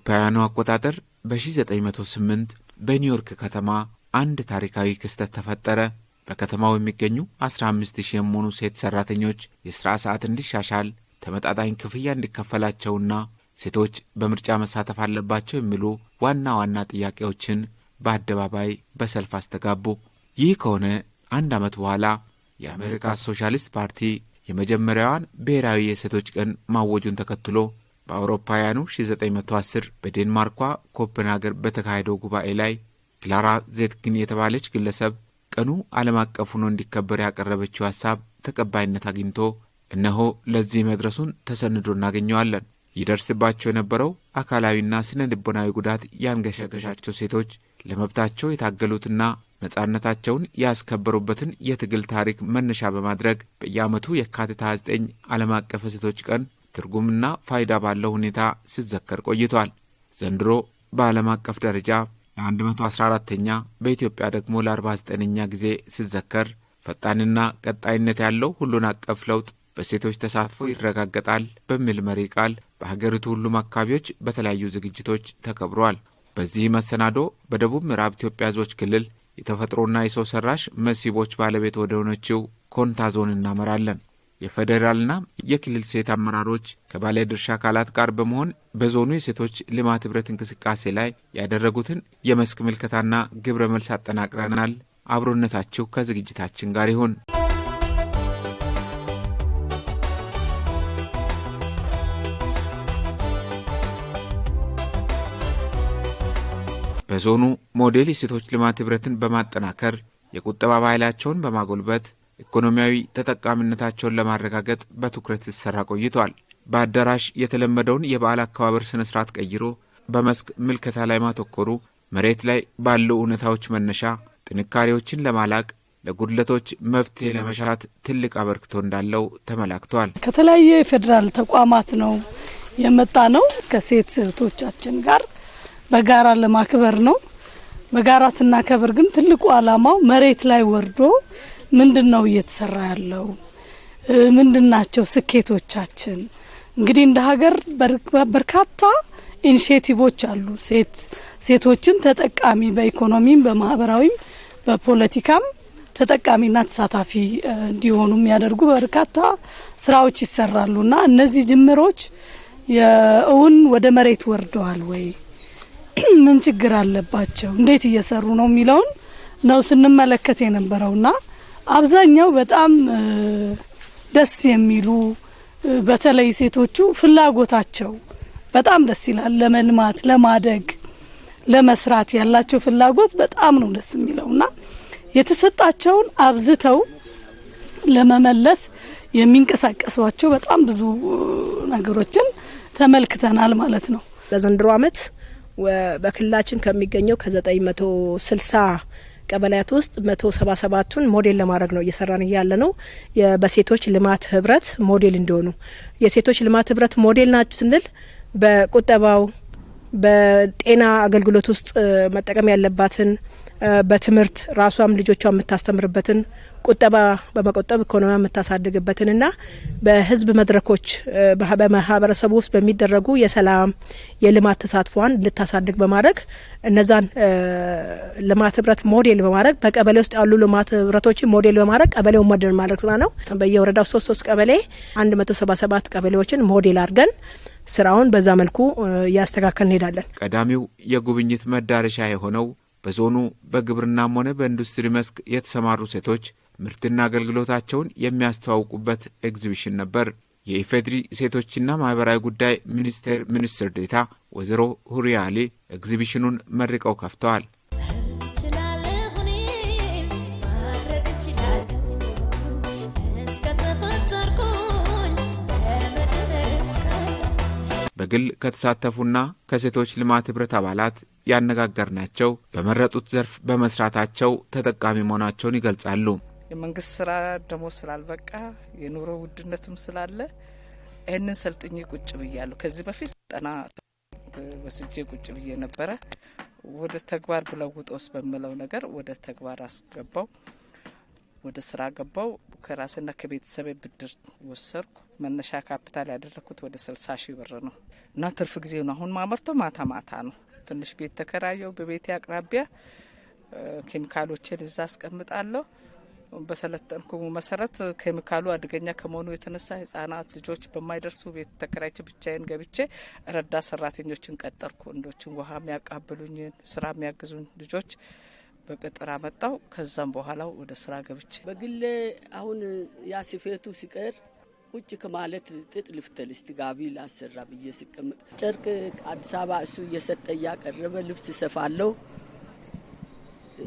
አውሮፓውያኑ አቆጣጠር በ1908 በኒውዮርክ ከተማ አንድ ታሪካዊ ክስተት ተፈጠረ። በከተማው የሚገኙ 15000 የሚሆኑ ሴት ሰራተኞች የሥራ ሰዓት እንዲሻሻል፣ ተመጣጣኝ ክፍያ እንዲከፈላቸውና ሴቶች በምርጫ መሳተፍ አለባቸው የሚሉ ዋና ዋና ጥያቄዎችን በአደባባይ በሰልፍ አስተጋቡ። ይህ ከሆነ አንድ ዓመት በኋላ የአሜሪካ ሶሻሊስት ፓርቲ የመጀመሪያዋን ብሔራዊ የሴቶች ቀን ማወጁን ተከትሎ በአውሮፓውያኑ 1910 በዴንማርኳ ኮፐንሃገን በተካሄደው ጉባኤ ላይ ክላራ ዜትኪን የተባለች ግለሰብ ቀኑ ዓለም አቀፍ ሆኖ እንዲከበር ያቀረበችው ሐሳብ ተቀባይነት አግኝቶ እነሆ ለዚህ መድረሱን ተሰንዶ እናገኘዋለን። ይደርስባቸው የነበረው አካላዊና ስነ ልቦናዊ ጉዳት ያንገሸገሻቸው ሴቶች ለመብታቸው የታገሉትና ነጻነታቸውን ያስከበሩበትን የትግል ታሪክ መነሻ በማድረግ በየዓመቱ የካቲት 29 ዓለም አቀፍ ሴቶች ቀን ትርጉምና ፋይዳ ባለው ሁኔታ ሲዘከር ቆይቷል። ዘንድሮ በዓለም አቀፍ ደረጃ ለ114ኛ በኢትዮጵያ ደግሞ ለ49ኛ ጊዜ ሲዘከር ፈጣንና ቀጣይነት ያለው ሁሉን አቀፍ ለውጥ በሴቶች ተሳትፎ ይረጋገጣል በሚል መሪ ቃል በሀገሪቱ ሁሉም አካባቢዎች በተለያዩ ዝግጅቶች ተከብሯል። በዚህ መሰናዶ በደቡብ ምዕራብ ኢትዮጵያ ሕዝቦች ክልል የተፈጥሮና የሰው ሰራሽ መስህቦች ባለቤት ወደ ሆነችው ኮንታ ዞን እናመራለን። የፌዴራልና የክልል ሴት አመራሮች ከባለ ድርሻ አካላት ጋር በመሆን በዞኑ የሴቶች ልማት ህብረት እንቅስቃሴ ላይ ያደረጉትን የመስክ ምልከታና ግብረ መልስ አጠናቅረናል። አብሮነታችሁ ከዝግጅታችን ጋር ይሁን። በዞኑ ሞዴል የሴቶች ልማት ህብረትን በማጠናከር የቁጠባ ባህላቸውን በማጎልበት ኢኮኖሚያዊ ተጠቃሚነታቸውን ለማረጋገጥ በትኩረት ሲሰራ ቆይቷል። በአዳራሽ የተለመደውን የበዓል አከባበር ስነ ስርዓት ቀይሮ በመስክ ምልከታ ላይ ማተኮሩ መሬት ላይ ባሉ እውነታዎች መነሻ ጥንካሬዎችን ለማላቅ ለጉድለቶች መፍትሄ ለመሻት ትልቅ አበርክቶ እንዳለው ተመላክቷል። ከተለያየ የፌዴራል ተቋማት ነው የመጣ ነው። ከሴት እህቶቻችን ጋር በጋራ ለማክበር ነው። በጋራ ስናከብር ግን ትልቁ ዓላማው መሬት ላይ ወርዶ ምንድነው እየተሰራ ያለው፣ ምንድናቸው ስኬቶቻችን። እንግዲህ እንደ ሀገር በርካታ ኢኒሼቲቮች አሉ። ሴቶችን ተጠቃሚ በኢኮኖሚም በማህበራዊም በፖለቲካም ተጠቃሚና ተሳታፊ እንዲሆኑ የሚያደርጉ በርካታ ስራዎች ይሰራሉና እነዚህ ጅምሮች የእውን ወደ መሬት ወርደዋል ወይ፣ ምን ችግር አለባቸው፣ እንዴት እየሰሩ ነው የሚለውን ነው ስንመለከት የነበረውና አብዛኛው በጣም ደስ የሚሉ በተለይ ሴቶቹ ፍላጎታቸው በጣም ደስ ይላል። ለመልማት፣ ለማደግ፣ ለመስራት ያላቸው ፍላጎት በጣም ነው ደስ የሚለውና የተሰጣቸውን አብዝተው ለመመለስ የሚንቀሳቀሷቸው በጣም ብዙ ነገሮችን ተመልክተናል ማለት ነው። ለዘንድሮ ዓመት በክልላችን ከሚገኘው ከ960 ቀበሌያት ውስጥ 177ቱን ሞዴል ለማድረግ ነው እየሰራን ያለ ነው። በሴቶች ልማት ህብረት ሞዴል እንዲሆኑ የሴቶች ልማት ህብረት ሞዴል ናቸው ስንል በቁጠባው በጤና አገልግሎት ውስጥ መጠቀም ያለባትን በትምህርት ራሷም ልጆቿ የምታስተምርበትን ቁጠባ በመቆጠብ ኢኮኖሚ የምታሳድግበትንና በህዝብ መድረኮች በማህበረሰቡ ውስጥ በሚደረጉ የሰላም የልማት ተሳትፎን ልታሳድግ በማድረግ እነዛን ልማት ህብረት ሞዴል በማድረግ በቀበሌ ውስጥ ያሉ ልማት ህብረቶችን ሞዴል በማድረግ ቀበሌው ሞዴል ማድረግ ስራ ነው። በየወረዳው 3 ቀበሌ 177 ቀበሌዎችን ሞዴል አድርገን ስራውን በዛ መልኩ ያስተካከልን እንሄዳለን። ቀዳሚው የጉብኝት መዳረሻ የሆነው በዞኑ በግብርናም ሆነ በኢንዱስትሪ መስክ የተሰማሩ ሴቶች ምርትና አገልግሎታቸውን የሚያስተዋውቁበት ኤግዚቢሽን ነበር። የኢፌድሪ ሴቶችና ማህበራዊ ጉዳይ ሚኒስቴር ሚኒስትር ዴኤታ ወይዘሮ ሁሪያ አሊ ኤግዚቢሽኑን መርቀው ከፍተዋል። በግል ከተሳተፉና ከሴቶች ልማት ህብረት አባላት ያነጋገርናቸው በመረጡት ዘርፍ በመስራታቸው ተጠቃሚ መሆናቸውን ይገልጻሉ። የመንግስት ስራ ደሞ ስላልበቃ የኑሮ ውድነትም ስላለ ይህንን ሰልጥኜ ቁጭ ብያለሁ። ከዚህ በፊት ጠና ወስጄ ቁጭ ብዬ ነበረ። ወደ ተግባር ብለውጦስ በመለው ነገር ወደ ተግባር አስገባው። ወደ ስራ ገባው። ከራስና ከቤተሰብ ብድር ወሰርኩ። መነሻ ካፒታል ያደረኩት ወደ 60,000 ብር ነው እና ትርፍ ጊዜ ነው አሁን ማመርተው ማታ ነው። ትንሽ ቤት ተከራየው። በቤቴ አቅራቢያ ኬሚካሎችን እዛ አስቀምጣለሁ። በሰለጠንኩ መሰረት ኬሚካሉ አደገኛ ከመሆኑ የተነሳ ህጻናት ልጆች በማይደርሱ ቤት ተከራይቼ ብቻዬን ገብቼ ረዳት ሰራተኞችን ቀጠርኩ። እንዶችን ውሃ የሚያቃብሉኝ ስራ የሚያግዙኝ ልጆች በቅጥር አመጣው። ከዛም በኋላ ወደ ስራ ገብቼ በግሌ አሁን ያ ስፌቱ ሲቀር ቁጭ ከማለት ጥጥ ልፍተል እስቲ ጋቢ ላሰራ ብዬ ስቀመጥ ጨርቅ አዲስ አበባ እሱ እየሰጠ ያቀረበ ልብስ ሰፋለሁ።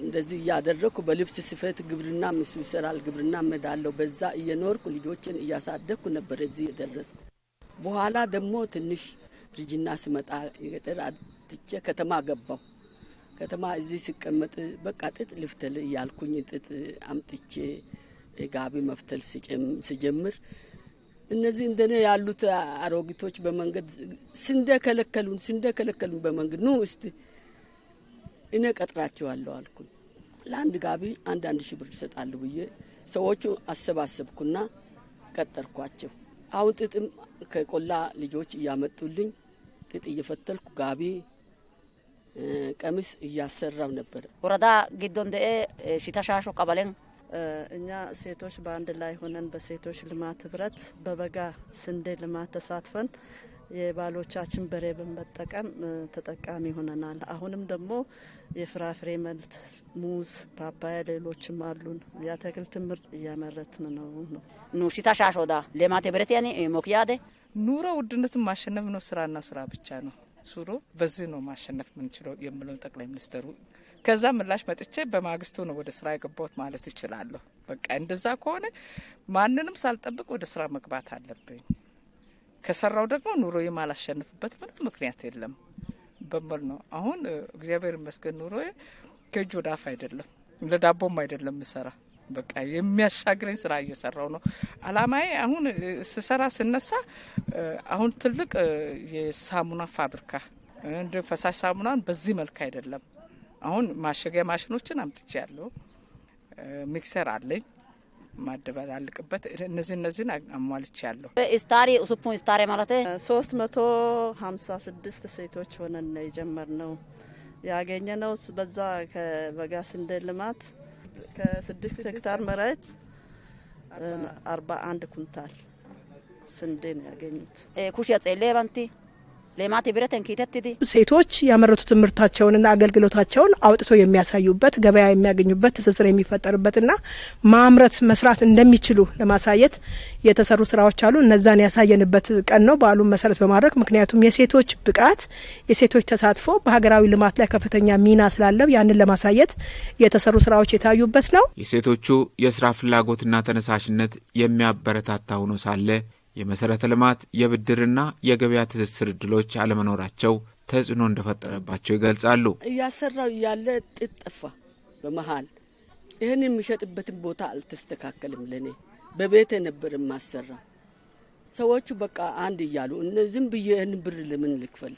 እንደዚህ ያደረኩ በልብስ ስፌት ግብርና ምሱ ይሰራል። ግብርና መዳለው በዛ እየኖርኩ ልጆችን እያሳደግኩ ነበር እዚህ የደረስኩ። በኋላ ደግሞ ትንሽ ልጅና ስመጣ የገጠር አጥቼ ከተማ ገባው። ከተማ እዚህ ሲቀመጥ በቃ ጥጥ ልፍተል ያልኩኝ ጥጥ አምጥቼ ጋቢ መፍተል ሲጀምር እነዚህ እንደኔ ያሉት አሮጊቶች በመንገድ ስንዴ ከለከሉን በመንገድ ነው እስቲ እኔ ቀጥራቸዋለሁ አልኩኝ። ለአንድ ጋቢ 1,000 ብር ይሰጣሉ ብዬ ሰዎቹ አሰባሰብኩና ቀጠርኳቸው። አሁን ጥጥም ከቆላ ልጆች እያመጡልኝ ጥጥ እየፈተልኩ ጋቢ ቀሚስ እያሰራው ነበር። ወረዳ ጊዶን ደኤ ሽታሻሾ ቀበሌን እኛ ሴቶች በአንድ ላይ ሆነን በሴቶች ልማት ህብረት በበጋ ስንዴ ልማት ተሳትፈን የባሎቻችን በሬ በመጠቀም ተጠቃሚ ሆነናል። አሁንም ደግሞ የፍራፍሬ ምርት ሙዝ፣ ፓፓያ፣ ሌሎችም አሉን። የአትክልት ምርት እያመረትን ነው። ኑ ሽታሻሾዳ ልማት ህብረት ያኔ ሞክያደ ኑሮ ውድነትን ማሸነፍ ነው። ስራና ስራ ብቻ ነው። ሱሮ በዚህ ነው ማሸነፍ የምንችለው የሚለው ጠቅላይ ሚኒስትሩ። ከዛ ምላሽ መጥቼ በማግስቱ ነው ወደ ስራ የገባሁት ማለት እችላለሁ። በቃ እንደዛ ከሆነ ማንንም ሳልጠብቅ ወደ ስራ መግባት አለብኝ። ከሰራው ደግሞ ኑሮ የማላሸንፍበት ምንም ምክንያት የለም በመል ነው። አሁን እግዚአብሔር ይመስገን ኑሮ ከእጅ ወደ አፍ አይደለም፣ ለዳቦም አይደለም ምሰራ። በቃ የሚያሻግረኝ ስራ እየሰራው ነው። አላማዬ አሁን ስሰራ ስነሳ አሁን ትልቅ የሳሙና ፋብሪካ እንደ ፈሳሽ ሳሙናን በዚህ መልክ አይደለም። አሁን ማሸጊያ ማሽኖችን አምጥቼ ያለው ሚክሰር አለኝ ማደባለቅበት እነዚህን አሟልቼ ያለው። ስታሪ ኡሱፑ ስታሪ ማለት 356 ሴቶች ሆነን ነው የጀመርነው። ያገኘነው በዛ ከበጋ ስንዴ ልማት ከ6 ሄክታር መሬት 41 ኩንታል ስንዴ ነው ያገኙት። ኩሽያ ጸሌባንቲ ለማት ብረተን ኪተትዲ ሴቶች ያመረቱት ምርታቸውንና አገልግሎታቸውን አውጥቶ የሚያሳዩበት ገበያ የሚያገኙበት ትስስር የሚፈጠርበትና ማምረት መስራት እንደሚችሉ ለማሳየት የተሰሩ ስራዎች አሉ። እነዛን ያሳየንበት ቀን ነው በዓሉን መሰረት በማድረግ ምክንያቱም የሴቶች ብቃት የሴቶች ተሳትፎ በሀገራዊ ልማት ላይ ከፍተኛ ሚና ስላለው ያንን ለማሳየት የተሰሩ ስራዎች የታዩበት ነው። የሴቶቹ የስራ ፍላጎትና ተነሳሽነት የሚያበረታታ ሆኖ ሳለ የመሰረተ ልማት የብድርና የገበያ ትስስር እድሎች አለመኖራቸው ተጽዕኖ እንደፈጠረባቸው ይገልጻሉ። እያሰራው ያለ ጥጥ ጠፋ። በመሃል ይሄን የሚሸጥበትን ቦታ አልተስተካከለም። ለኔ በቤቴ ነበር ማሰራ። ሰዎቹ በቃ አንድ እያሉ እነዚህም በየህን ብር ለምን ልክፈል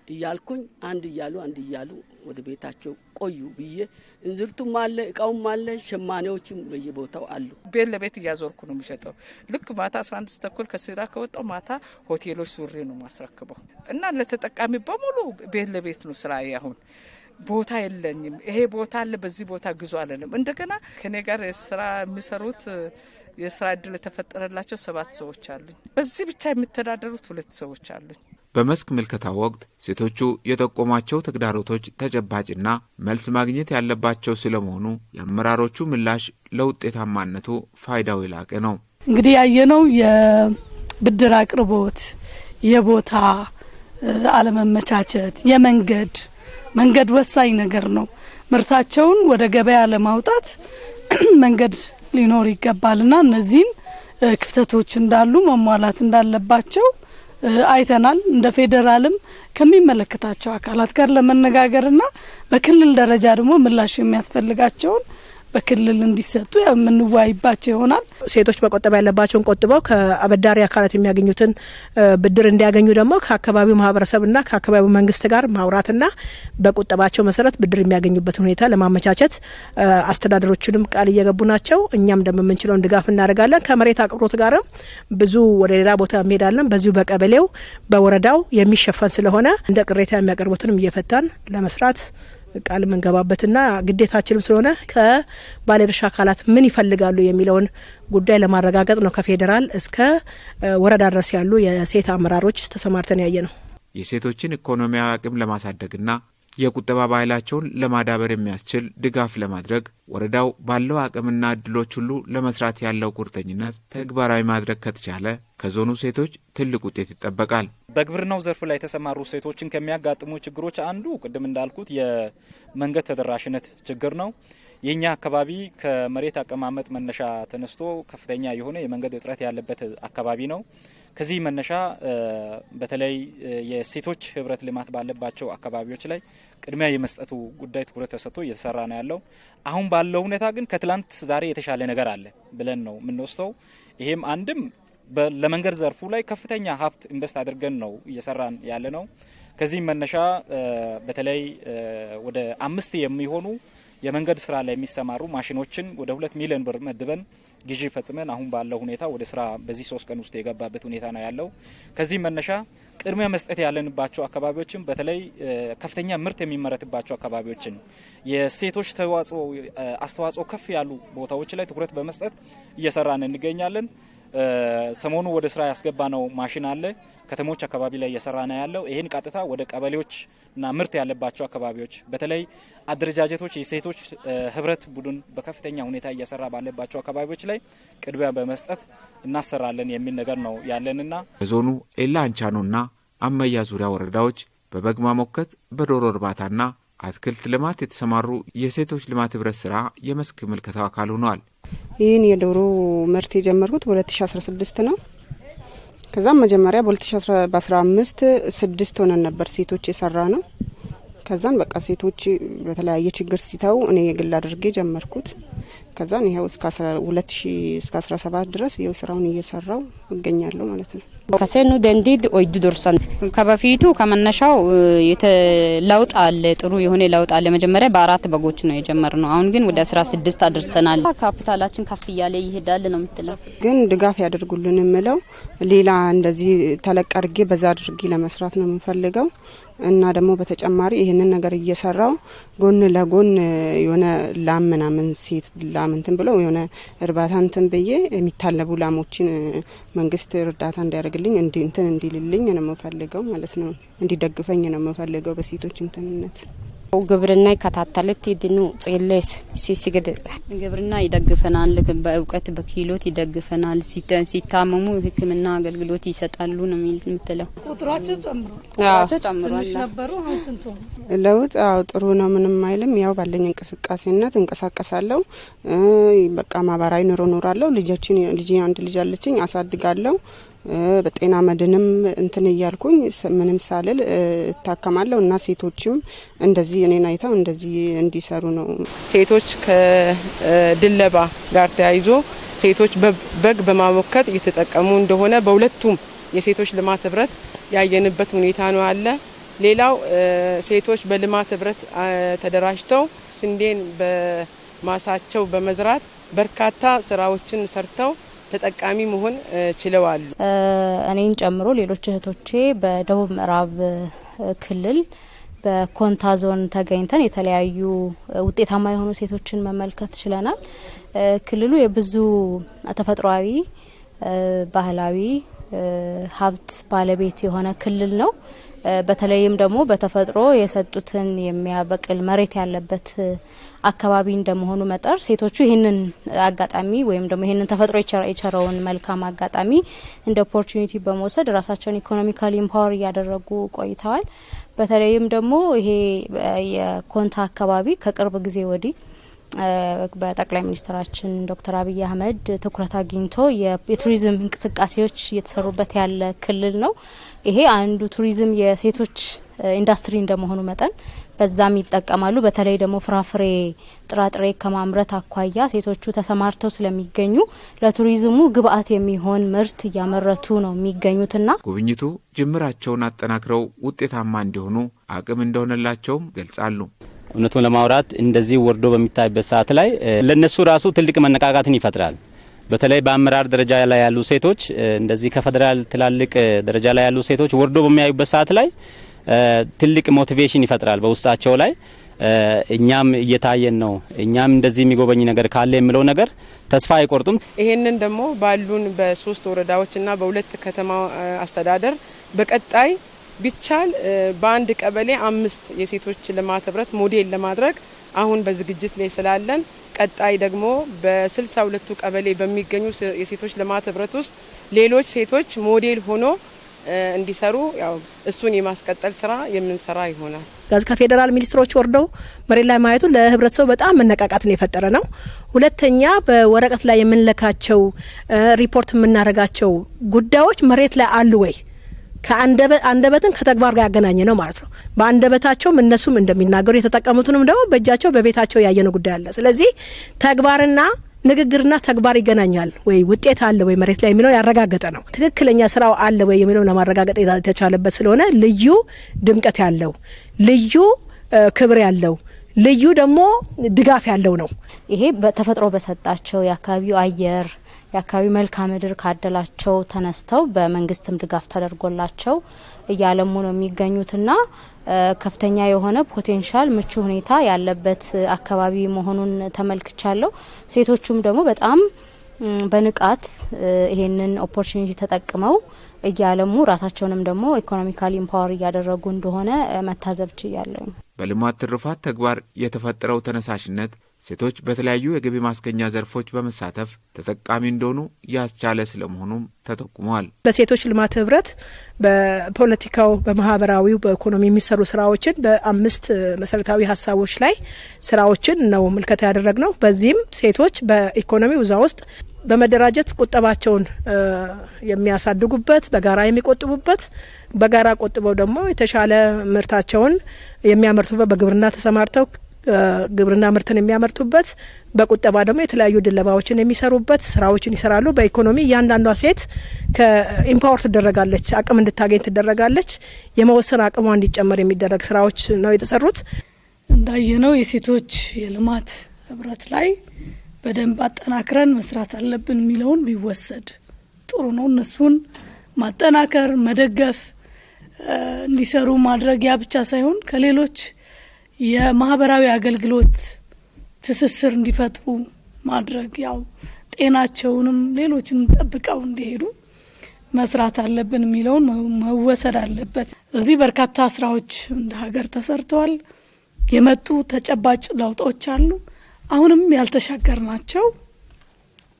እያልኩኝ አንድ እያሉ ወደ ቤታቸው ቆዩ ብዬ እንዝርቱም አለ እቃውም አለ ሸማኔዎችም በየቦታው አሉ። ቤት ለቤት እያዞርኩ ነው የሚሸጠው። ልክ ማታ 11 ተኩል ከስራ ከወጣው ማታ ሆቴሎች ዙሬ ነው ማስረክበው እና ለተጠቃሚ በሙሉ ቤት ለቤት ነው ስራዬ። አሁን ቦታ የለኝም። ይሄ ቦታ አለ በዚህ ቦታ ግዙ አለንም። እንደገና ከኔ ጋር ስራ የሚሰሩት የስራ እድል የተፈጠረላቸው 7 ሰዎች አሉኝ። በዚህ ብቻ የሚተዳደሩት 2 ሰዎች አሉኝ። በመስክ ምልከታ ወቅት ሴቶቹ የጠቆሟቸው ተግዳሮቶች ተጨባጭና መልስ ማግኘት ያለባቸው ስለመሆኑ የአመራሮቹ ምላሽ ለውጤታማነቱ ፋይዳው የላቀ ነው። እንግዲህ ያየነው የብድር አቅርቦት፣ የቦታ አለመመቻቸት፣ መንገድ ወሳኝ ነገር ነው። ምርታቸውን ወደ ገበያ ለማውጣት መንገድ ሊኖር ይገባልና እነዚህን ክፍተቶች እንዳሉ መሟላት እንዳለባቸው አይተናል። እንደ ፌደራልም ከሚመለከታቸው አካላት ጋር ለመነጋገርና በክልል ደረጃ ደግሞ ምላሽ የሚያስፈልጋቸውን በክልል እንዲሰጡ የምንወያይባቸው ይሆናል። ሴቶች መቆጠብ ያለባቸውን ቆጥበው ከአበዳሪ አካላት የሚያገኙትን ብድር እንዲያገኙ ደግሞ ከአካባቢው ማህበረሰብና ከአካባቢው መንግስት ጋር ማውራትና በቁጠባቸው መሰረት ብድር የሚያገኙበት ሁኔታ ለማመቻቸት አስተዳደሮችንም ቃል እየገቡ ናቸው። እኛም ደግሞ የምንችለውን ድጋፍ እናደርጋለን። ከመሬት አቅርቦት ጋርም ብዙ ወደ ሌላ ቦታ እንሄዳለን። በዚሁ በቀበሌው በወረዳው የሚሸፈን ስለሆነ እንደ ቅሬታ የሚያቀርቡትንም እየፈታን ለመስራት ቃል መንገባበትና ግዴታችንም ስለሆነ ከባለድርሻ አካላት ምን ይፈልጋሉ የሚለውን ጉዳይ ለማረጋገጥ ነው ከፌዴራል እስከ ወረዳ ድረስ ያሉ የሴት አመራሮች ተሰማርተን ያየ ነው። የሴቶችን ኢኮኖሚያዊ አቅም ለማሳደግና የቁጠባ ባህላቸውን ለማዳበር የሚያስችል ድጋፍ ለማድረግ ወረዳው ባለው አቅምና እድሎች ሁሉ ለመስራት ያለው ቁርጠኝነት ተግባራዊ ማድረግ ከተቻለ ከዞኑ ሴቶች ትልቅ ውጤት ይጠበቃል። በግብርናው ዘርፍ ላይ የተሰማሩ ሴቶችን ከሚያጋጥሙ ችግሮች አንዱ ቅድም እንዳልኩት የመንገድ ተደራሽነት ችግር ነው። የኛ አካባቢ ከመሬት አቀማመጥ መነሻ ተነስቶ ከፍተኛ የሆነ የመንገድ እጥረት ያለበት አካባቢ ነው። ከዚህ መነሻ በተለይ የሴቶች ህብረት ልማት ባለባቸው አካባቢዎች ላይ ቅድሚያ የመስጠቱ ጉዳይ ትኩረት ተሰጥቶ እየተሰራ ነው ያለው። አሁን ባለው ሁኔታ ግን ከትላንት ዛሬ የተሻለ ነገር አለ ብለን ነው የምንወስደው። ይሄም አንድም ለመንገድ ዘርፉ ላይ ከፍተኛ ሀብት ኢንቨስት አድርገን ነው እየሰራን ያለ ነው። ከዚህ መነሻ በተለይ ወደ 5 የሚሆኑ የመንገድ ስራ ላይ የሚሰማሩ ማሽኖችን ወደ 2 ሚሊዮን ብር መድበን ግዢ ፈጽመን አሁን ባለው ሁኔታ ወደ ስራ በዚህ 3 ቀን ውስጥ የገባበት ሁኔታ ነው ያለው። ከዚህ መነሻ ቅድሚያ መስጠት ያለንባቸው አካባቢዎችን በተለይ ከፍተኛ ምርት የሚመረትባቸው አካባቢዎችን የሴቶች አስተዋጽኦ ከፍ ያሉ ቦታዎች ላይ ትኩረት በመስጠት እየሰራን እንገኛለን። ሰሞኑ ወደ ስራ ያስገባ ነው ማሽን አለ ከተሞች አካባቢ ላይ እየሰራ ነው ያለው። ይሄን ቀጥታ ወደ ቀበሌዎችና ምርት ያለባቸው አካባቢዎች በተለይ አደረጃጀቶች የሴቶች ህብረት ቡድን በከፍተኛ ሁኔታ እየሰራ ባለባቸው አካባቢዎች ላይ ቅድሚያ በመስጠት እናሰራለን የሚል ነገር ነው ያለንና በዞኑ ኤላ አንቻኖና አመያ ዙሪያ ወረዳዎች በበግ ማሞከት በዶሮ እርባታና አትክልት ልማት የተሰማሩ የሴቶች ልማት ህብረት ስራ የመስክ ምልከታው አካል ሆኗል። ይህን የዶሮ ምርት የጀመርኩት 2016 ነው። ከዛም መጀመሪያ በ2015 6 ሆነን ነበር ሴቶች የሰራ ነው። ከዛን በቃ ሴቶች በተለያየ ችግር ሲታው እኔ የግል አድርጌ ጀመርኩት። ከዛን ይሄው እስከ 2017 ድረስ ይሄው ስራውን እየሰራው እገኛለሁ ማለት ነው። ከሰኑ ደንዲድ ወይዱ ዶርሰን ከበፊቱ ከመነሻው ለውጥ አለ፣ ጥሩ የሆነ ለውጥ አለ። መጀመሪያ በ4 በጎች ነው የጀመርነው። አሁን ግን ወደ 16 አድርሰናል። ካፒታላችን ከፍ እያለ ይሄዳል ነው የምትለው። ግን ድጋፍ ያደርጉልን የምለው ሌላ እንደዚህ ተለቀርጌ በዛ አድርጌ ለመስራት ነው የምፈልገው እና ደግሞ በተጨማሪ ይሄንን ነገር እየሰራው ጎን ለጎን የሆነ ላም ምናምን ሴት ላም እንትን ብለው የሆነ እርባታ እንትን ብዬ የሚታለቡ ላሞችን መንግስት እርዳታ እንዲያደርግልኝ እንትን እንዲልልኝ ነው የምፈልገው ማለት ነው። እንዲደግፈኝ ነው የምፈልገው በሴቶች እንትንነት። ግብርና ይከታተልት ይድኑ ጽሌስ ሲሲገደ ግብርና ይደግፈናል። በእውቀት በክህሎት ይደግፈናል። ሲታመሙ ሕክምና አገልግሎት ይሰጣሉ ነው የምትለው። ቁጥራቸው ጨምሯል ነበሩ። አሁን ስንቱ ለውጥ? አዎ ጥሩ ነው፣ ምንም አይልም። ያው ባለኝ እንቅስቃሴነት እንቀሳቀሳለሁ። በቃ ማህበራዊ ኑሮ ኖራለሁ። ልጅ አንድ ልጅ አለችኝ፣ አሳድጋለሁ። በጤና መድንም እንትን እያልኩኝ ምንም ሳልል እታከማለሁ እና ሴቶችም እንደዚህ እኔን አይተው እንደዚህ እንዲሰሩ ነው። ሴቶች ከድለባ ጋር ተያይዞ ሴቶች በግ በማሞከት እየተጠቀሙ እንደሆነ በሁለቱም የሴቶች ልማት ህብረት ያየንበት ሁኔታ ነው አለ። ሌላው ሴቶች በልማት ህብረት ተደራጅተው ስንዴን በማሳቸው በመዝራት በርካታ ስራዎችን ሰርተው ተጠቃሚ መሆን ችለዋል። እኔን ጨምሮ ሌሎች እህቶቼ በደቡብ ምዕራብ ክልል በኮንታ ዞን ተገኝተን የተለያዩ ውጤታማ የሆኑ ሴቶችን መመልከት ችለናል። ክልሉ የብዙ ተፈጥሯዊ፣ ባህላዊ ሀብት ባለቤት የሆነ ክልል ነው። በተለይም ደግሞ በተፈጥሮ የሰጡትን የሚያበቅል መሬት ያለበት አካባቢ እንደመሆኑ መጠር ሴቶቹ ይህንን አጋጣሚ ወይም ደግሞ ይህንን ተፈጥሮ የቸረውን መልካም አጋጣሚ እንደ ኦፖርቹኒቲ በመውሰድ ራሳቸውን ኢኮኖሚካሊ ኢምፓወር እያደረጉ ቆይተዋል። በተለይም ደግሞ ይሄ የኮንታ አካባቢ ከቅርብ ጊዜ ወዲህ በጠቅላይ ሚኒስትራችን ዶክተር አብይ አህመድ ትኩረት አግኝቶ የቱሪዝም እንቅስቃሴዎች እየተሰሩበት ያለ ክልል ነው። ይሄ አንዱ ቱሪዝም የሴቶች ኢንዱስትሪ እንደመሆኑ መጠን በዛም ይጠቀማሉ። በተለይ ደግሞ ፍራፍሬ ጥራጥሬ ከማምረት አኳያ ሴቶቹ ተሰማርተው ስለሚገኙ ለቱሪዝሙ ግብአት የሚሆን ምርት እያመረቱ ነው የሚገኙትና ጉብኝቱ ጅምራቸውን አጠናክረው ውጤታማ እንዲሆኑ አቅም እንደሆነላቸውም ገልጻሉ። እውነቱን ለማውራት እንደዚህ ወርዶ በሚታይበት ሰዓት ላይ ለነሱ ራሱ ትልቅ መነቃቃትን ይፈጥራል። በተለይ በአመራር ደረጃ ላይ ያሉ ሴቶች እንደዚህ ከፌደራል ትላልቅ ደረጃ ላይ ያሉ ሴቶች ወርዶ በሚያዩበት ሰዓት ላይ ትልቅ ሞቲቬሽን ይፈጥራል በውስጣቸው ላይ። እኛም እየታየን ነው፣ እኛም እንደዚህ የሚጎበኝ ነገር ካለ የሚለው ነገር ተስፋ አይቆርጡም። ይሄንን ደግሞ ባሉን በ3 ወረዳዎችና በ2 ከተማ አስተዳደር በቀጣይ ቢቻል በአንድ ቀበሌ 5 የሴቶች ልማት ህብረት ሞዴል ለማድረግ አሁን በዝግጅት ላይ ስላለን ቀጣይ ደግሞ በ62ቱ ቀበሌ በሚገኙ የሴቶች ልማት ህብረት ውስጥ ሌሎች ሴቶች ሞዴል ሆኖ እንዲሰሩ ያው እሱን የማስቀጠል ስራ የምንሰራ ይሆናል። ከፌደራል ሚኒስትሮች ወርደው መሬት ላይ ማየቱ ለህብረተሰቡ በጣም መነቃቃትን የፈጠረ ነው። ሁለተኛ በወረቀት ላይ የምንለካቸው ሪፖርት የምናረጋቸው ጉዳዮች መሬት ላይ አሉ ወይ ከአንደበትን ከተግባር ጋር ያገናኘ ነው ማለት ነው። በአንደበታቸውም እነሱም እንደሚናገሩ የተጠቀሙትንም ደግሞ በእጃቸው በቤታቸው ያየነው ጉዳይ አለ። ስለዚህ ተግባርና ንግግርና ተግባር ይገናኛል ወይ ውጤት አለ ወይ መሬት ላይ የሚለው ያረጋገጠ ነው። ትክክለኛ ስራው አለ ወይ የሚለው ለማረጋገጥ የተቻለበት ስለሆነ ልዩ ድምቀት ያለው ልዩ ክብር ያለው ልዩ ደግሞ ድጋፍ ያለው ነው። ይሄ በተፈጥሮ በሰጣቸው የአካባቢው አየር የአካባቢ መልክዓ ምድር ካደላቸው ተነስተው በመንግስትም ድጋፍ ተደርጎላቸው እያለሙ ነው የሚገኙትና ከፍተኛ የሆነ ፖቴንሻል ምቹ ሁኔታ ያለበት አካባቢ መሆኑን ተመልክቻለሁ። ሴቶቹም ደግሞ በጣም በንቃት ይሄንን ኦፖርቹኒቲ ተጠቅመው እያለሙ ራሳቸውንም ደግሞ ኢኮኖሚካሊ ኢምፓወር እያደረጉ እንደሆነ መታዘብ ችያለሁ። በልማት ትሩፋት ተግባር የተፈጠረው ተነሳሽነት ሴቶች በተለያዩ የገቢ ማስገኛ ዘርፎች በመሳተፍ ተጠቃሚ እንደሆኑ ያስቻለ ስለመሆኑም ተጠቁሟል። በሴቶች ልማት ህብረት በፖለቲካው፣ በማህበራዊው፣ በኢኮኖሚ የሚሰሩ ስራዎችን በ5 መሰረታዊ ሀሳቦች ላይ ስራዎችን ነው ምልከታ ያደረግነው። በዚህም ሴቶች በኢኮኖሚው እዛ ውስጥ በመደራጀት ቁጠባቸውን የሚያሳድጉበት፣ በጋራ የሚቆጥቡበት፣ በጋራ ቆጥበው ደግሞ የተሻለ ምርታቸውን የሚያመርቱበት፣ በግብርና ተሰማርተው ግብርና ምርትን የሚያመርቱበት፣ በቁጠባ ደግሞ የተለያዩ ድለባዎችን የሚሰሩበት ስራዎችን ይሰራሉ። በኢኮኖሚ እያንዳንዷ ሴት ከኢምፓወር ትደረጋለች፣ አቅም እንድታገኝ ትደረጋለች። የመወሰን አቅሟ እንዲጨመር የሚደረግ ስራዎች ነው የተሰሩት። እንዳየነው የሴቶች የልማት ህብረት ላይ በደንብ አጠናክረን መስራት አለብን የሚለውን ቢወሰድ ጥሩ ነው። እነሱን ማጠናከር፣ መደገፍ፣ እንዲሰሩ ማድረግ ያ ብቻ ሳይሆን ከሌሎች የማህበራዊ አገልግሎት ትስስር እንዲፈጥሩ ማድረግ ያው ጤናቸውንም ሌሎችንም ጠብቀው እንዲሄዱ መስራት አለብን የሚለውን መወሰድ አለበት። እዚህ በርካታ ስራዎች እንደ ሀገር ተሰርተዋል። የመጡ ተጨባጭ ለውጦች አሉ። አሁንም ያልተሻገርናቸው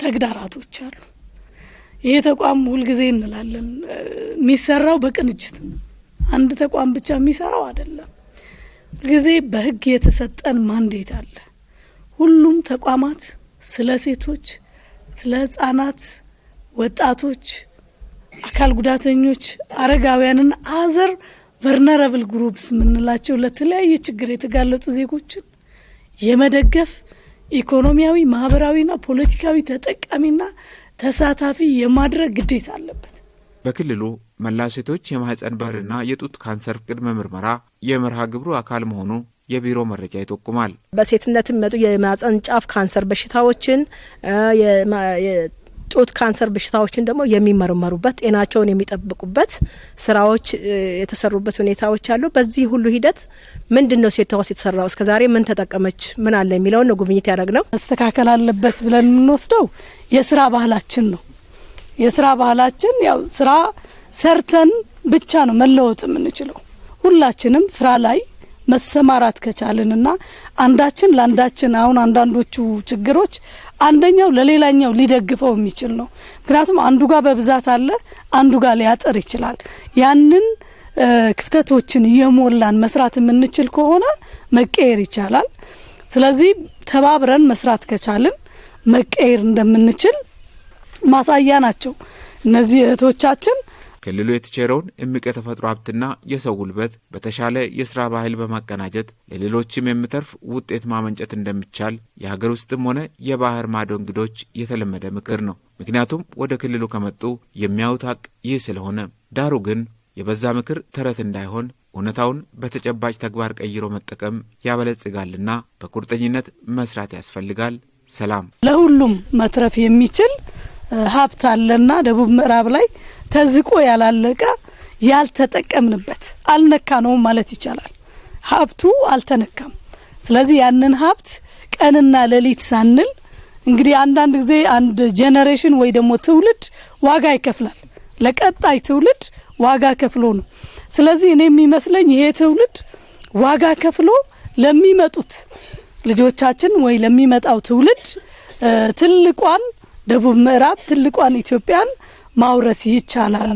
ተግዳራቶች አሉ። ይሄ ተቋም ሁልጊዜ እንላለን የሚሰራው በቅንጅት ነው። አንድ ተቋም ብቻ የሚሰራው አይደለም። ሁልጊዜ በህግ የተሰጠን ማንዴት አለ። ሁሉም ተቋማት ስለ ሴቶች፣ ስለ ህጻናት፣ ወጣቶች፣ አካል ጉዳተኞች፣ አረጋውያንን አዘር ቨርነራብል ግሩፕስ የምንላቸው ለተለያየ ችግር የተጋለጡ ዜጎችን የመደገፍ ኢኮኖሚያዊ፣ ማህበራዊና ፖለቲካዊ ተጠቃሚና ተሳታፊ የማድረግ ግዴታ አለበት። በክልሉ መላ ሴቶች የማህፀን በርና የጡት ካንሰር ቅድመ ምርመራ የመርሃ ግብሩ አካል መሆኑ የቢሮ መረጃ ይጠቁማል። በሴትነትም መጡ የማህፀን ጫፍ ካንሰር በሽታዎችን የጡት ካንሰር በሽታዎችን ደግሞ የሚመረመሩበት ጤናቸውን የሚጠብቁበት ስራዎች የተሰሩበት ሁኔታዎች አሉ። በዚህ ሁሉ ሂደት ምንድነው ሴቷስ የተሰራው እስከዛሬ ምን ተጠቀመች ምን አለ የሚለውን ነው ጉብኝት ያደረግነው። መስተካከል አለበት ብለን የምንወስደው የስራ ባህላችን ነው። የስራ ባህላችን ያው ስራ ሰርተን ብቻ ነው መለወጥ የምንችለው። ሁላችንም ስራ ላይ መሰማራት ከቻልንና አንዳችን ለአንዳችን አሁን አንዳንዶቹ ችግሮች አንደኛው ለሌላኛው ሊደግፈው የሚችል ነው። ምክንያቱም አንዱ ጋር በብዛት አለ፣ አንዱ ጋር ሊያጥር ይችላል። ያንን ክፍተቶችን እየሞላን መስራት የምንችል ከሆነ መቀየር ይቻላል። ስለዚህ ተባብረን መስራት ከቻልን መቀየር እንደምንችል ማሳያ ናቸው እነዚህ እህቶቻችን። ክልሉ የተቸረውን እምቅ የተፈጥሮ ሀብትና የሰው ጉልበት በተሻለ የስራ ባህል በማቀናጀት ለሌሎችም የሚተርፍ ውጤት ማመንጨት እንደሚቻል የሀገር ውስጥም ሆነ የባህር ማዶ እንግዶች የተለመደ ምክር ነው። ምክንያቱም ወደ ክልሉ ከመጡ የሚያዩት ሀቅ ይህ ስለሆነ፣ ዳሩ ግን የበዛ ምክር ተረት እንዳይሆን እውነታውን በተጨባጭ ተግባር ቀይሮ መጠቀም ያበለጽጋልና በቁርጠኝነት መስራት ያስፈልጋል። ሰላም ለሁሉም መትረፍ የሚችል ሀብት አለና ደቡብ ምዕራብ ላይ ተዝቆ ያላለቀ ያልተጠቀምንበት አልነካ ነው ማለት ይቻላል። ሀብቱ አልተነካም። ስለዚህ ያንን ሀብት ቀንና ሌሊት ሳንል እንግዲህ አንዳንድ ጊዜ አንድ ጄኔሬሽን ወይ ደግሞ ትውልድ ዋጋ ይከፍላል። ለቀጣይ ትውልድ ዋጋ ከፍሎ ነው። ስለዚህ እኔ የሚመስለኝ ይሄ ትውልድ ዋጋ ከፍሎ ለሚመጡት ልጆቻችን ወይ ለሚመጣው ትውልድ ትልቋን ደቡብ ምዕራብ ትልቋን ኢትዮጵያን ማውረስ ይቻላል።